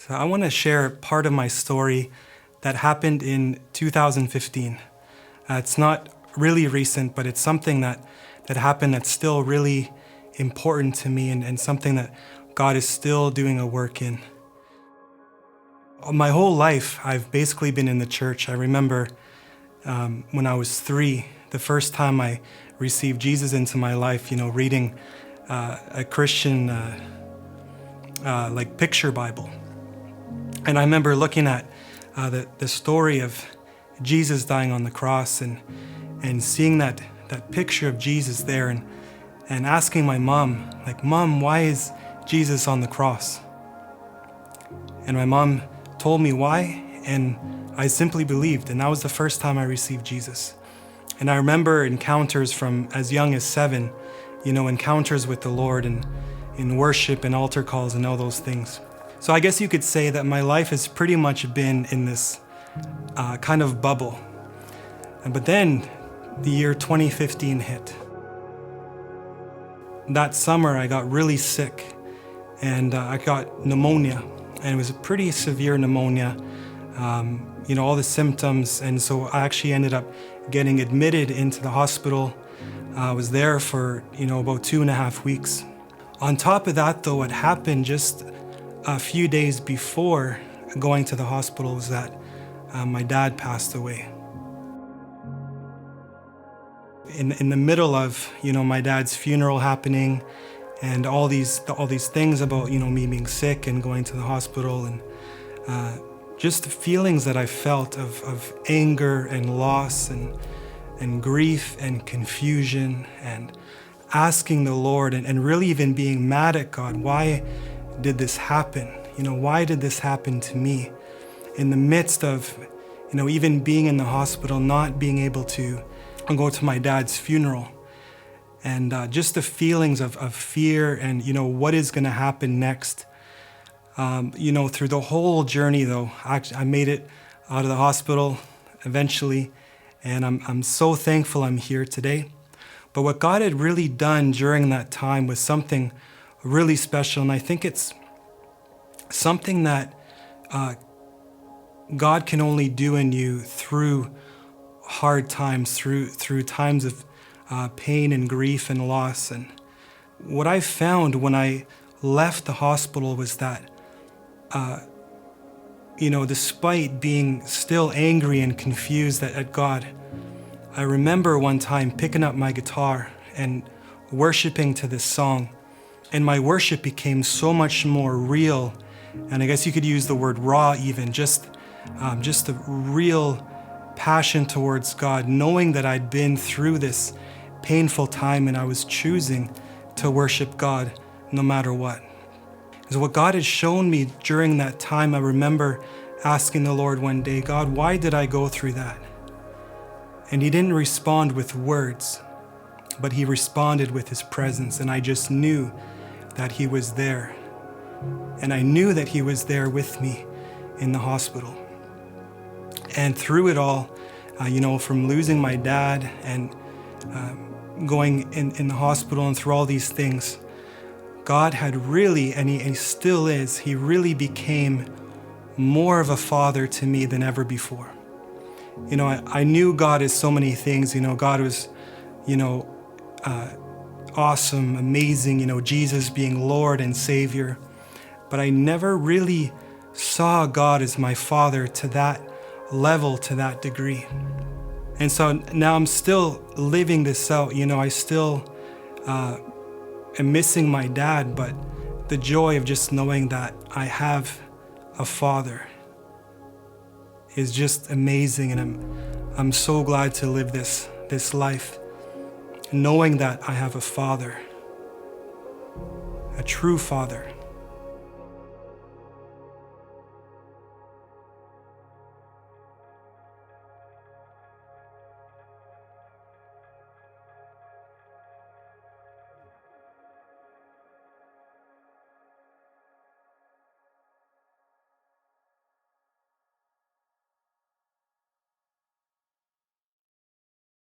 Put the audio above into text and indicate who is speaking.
Speaker 1: So I want to share part of my story that happened in 2015. It's not really recent, but it's something that happened that's still really important to me and something that God is still doing a work in. My whole life, I've basically been in the church. I remember when I was 3, the first time I received Jesus into my life, reading a Christian picture Bible. And I remember looking at the story of Jesus dying on the cross and seeing that picture of Jesus there and asking my mom, Mom, why is Jesus on the cross? And my mom told me why, and I simply believed, and that was the first time I received Jesus. And I remember encounters from as young as 7, encounters with the Lord and in worship and altar calls and all those things. So I guess you could say that my life has pretty much been in this kind of bubble. But then the year 2015 hit. That summer I got really sick and I got pneumonia, and it was a pretty severe pneumonia, all the symptoms, and so I actually ended up getting admitted into the hospital. I was there for about 2.5 weeks. On top of that though, what happened just a few days before going to the hospital was that my dad passed away. In the middle of my dad's funeral happening and all these things about me being sick and going to the hospital and just the feelings that I felt of anger and loss and grief and confusion and asking the Lord and really even being mad at God. Why did this happen? Why did this happen to me? In the midst of, even being in the hospital, not being able to go to my dad's funeral. And just the feelings of fear and, what is going to happen next. Through the whole journey though, I made it out of the hospital eventually. And I'm so thankful I'm here today. But what God had really done during that time was something really special. And I think it's something that God can only do in you through hard times, through times of pain and grief and loss. And what I found when I left the hospital was that, despite being still angry and confused at God, I remember one time picking up my guitar and worshiping to this song. And my worship became so much more real. And I guess you could use the word raw even, just a real passion towards God, knowing that I'd been through this painful time and I was choosing to worship God no matter what. So what God had shown me during that time, I remember asking the Lord one day, God, why did I go through that? And He didn't respond with words, but He responded with His presence. And I just knew that He was there. And I knew that He was there with me in the hospital. And through it all, from losing my dad and going in the hospital and through all these things, God had really, and He still is, He really became more of a father to me than ever before. I knew God is so many things. God was, awesome, amazing, Jesus being Lord and Savior. But I never really saw God as my Father to that level, to that degree. And so now I'm still living this out. I still am missing my dad, but the joy of just knowing that I have a Father is just amazing. And I'm so glad to live this life, knowing that I have a Father, a true Father.